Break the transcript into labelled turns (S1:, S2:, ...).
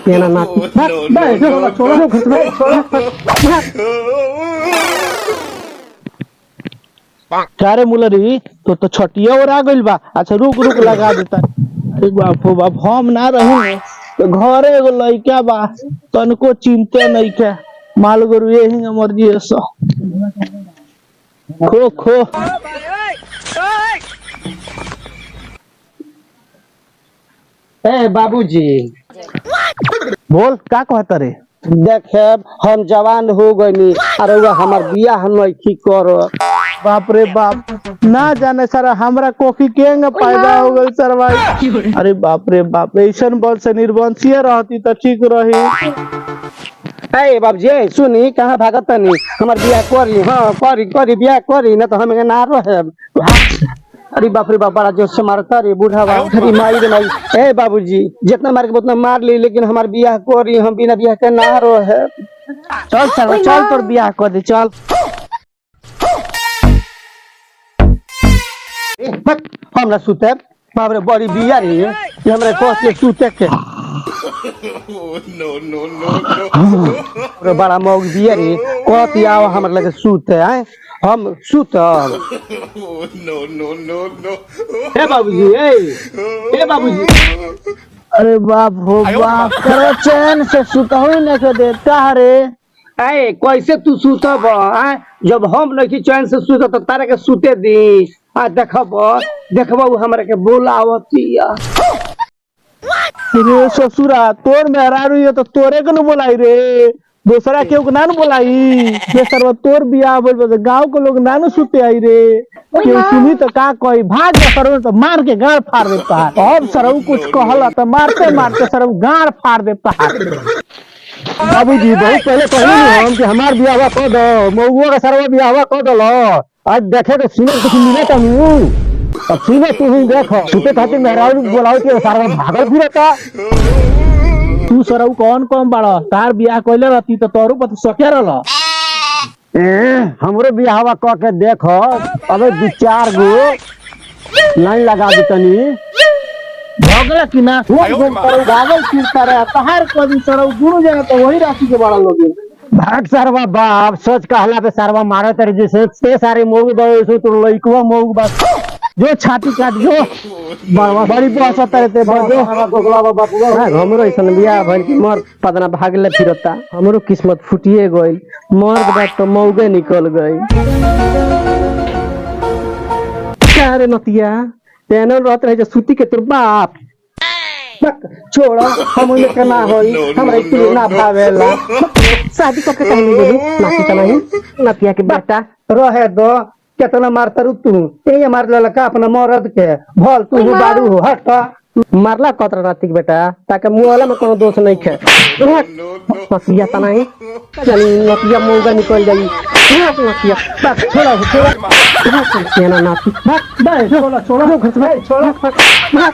S1: तेरा नाती भाग छोड़ा छोड़ा छोड़ा
S2: क्या रे मुलरी तो छटिया और आ गइल बा। अच्छा रुक रुक लगा देता। अरे बाप हो बाप हम ना रही तो घरे एगो लइका बा तनको चिंते नहीं के माल गोरु यही मर्जी है सो खो खो
S1: ए बाबूजी
S2: बोल का कहता रे।
S1: देखे हम जवान हो गई अरे हमार बियाह नहीं कर।
S2: बाप रे बाप ना जाने सारा हमरा कोफी केंगे पैदा हो गई सर भाई। अरे बाप रे बाप ऐसा बल से निर्वंशीय रहती तो ठीक रही।
S1: ए बाबूजी सुनी कहाँ भागत नहीं हमार बियाह करी। हाँ करी करी बियाह करी ना तो हम ना रहे। अरे बाप रे बाप बड़ा जोर से मारता रे बूढ़ा अरे माई रे माई। ए बाबूजी जितना मार के उतना मार ली लेकिन हमार बियाह करी हम बिना बियाह के ना रहे।
S2: चल सर चल तोर बियाह कर दे चल।
S1: हमरा सुते बाप रे बड़ी बिया रे हमरा कह के सुते के नो बड़ा मौग बिया रे कहती आओ हमरा लगे सुते हैं हम सुतल। ए बाबूजी ए बाबूजी
S2: अरे बाप हो बाप करो चैन से सुतहु नहीं के देता रे।
S1: ए कैसे तू सुतब जब हम नहीं चैन से सुत तो तारे के सुते दी देखब हमरा के बोलावतिया।
S2: रे ससुरा तोर मेहरारू है तो तोरे के न बोलाई रे दूसरा केहू के ना न बोलाई। जे सरवा तोर बियाह बोल तो गांव के लोग ना न सुते आई रे केहू सुनी तो का कही भाग जा सरवा तो मार के गाड़ फाड़ देता है। अब सरऊ कुछ कहला तो मारते मारते सरऊ गाड़ फाड़ देता है।
S1: बाबूजी बहुत पहले कहली हम कि हमार बियाह कर दो मौगुआ का सरवा बियाह कर दो आज देखे तो सीने कुछ मिले तो अब सीने तू ही देखो सुते खातिर मेहरारू बोलाओ के सरवा भागल फिरता।
S2: तू सरऊ कौन कौन बड़ा तार बियाह कइले रहती तो तोरू पति सके रहला।
S1: हमरो बियाहवा क के देखो अबे दू चार गो लाइन लगा दी तनी
S2: भगला कि ना घूम करो भागल फिरता रहे तहार कभी सरऊ दुनु जगह तो वही राशि के बड़ा लोग
S1: भाग सरवा बाप सच कहला पे सरवा मारे तेरे जैसे ते सारे मोग दो तो लइकवा मोग बस
S2: जो छाती काट जो बड़ी बहस तरते जो
S1: हमरो ऐसन बियाह भइल कि मर पदना भागले फिरता हमरो किस्मत फुटिए गइल मर के बाद तो मौगे निकल गई। क्या रे नतिया तेनल रहत रहे सुती के तोर बाप छोड़ हम के ना होई हमरा इतनी ना भावेला शादी करके कहीं गेली नाती त नहीं नतिया के बेटा रहे दो केतना मारता रु तू ये मार लेला का अपना मरद के भल तू बारू हो हट मारला कतरा राती के बेटा ताके मुआला में कोनो दोष नहीं खे नतिया त नहीं चली नतिया मौगा निकल जाई नतिया बस छोड़ा छोड़ा नाती छोड़ा छोड़ा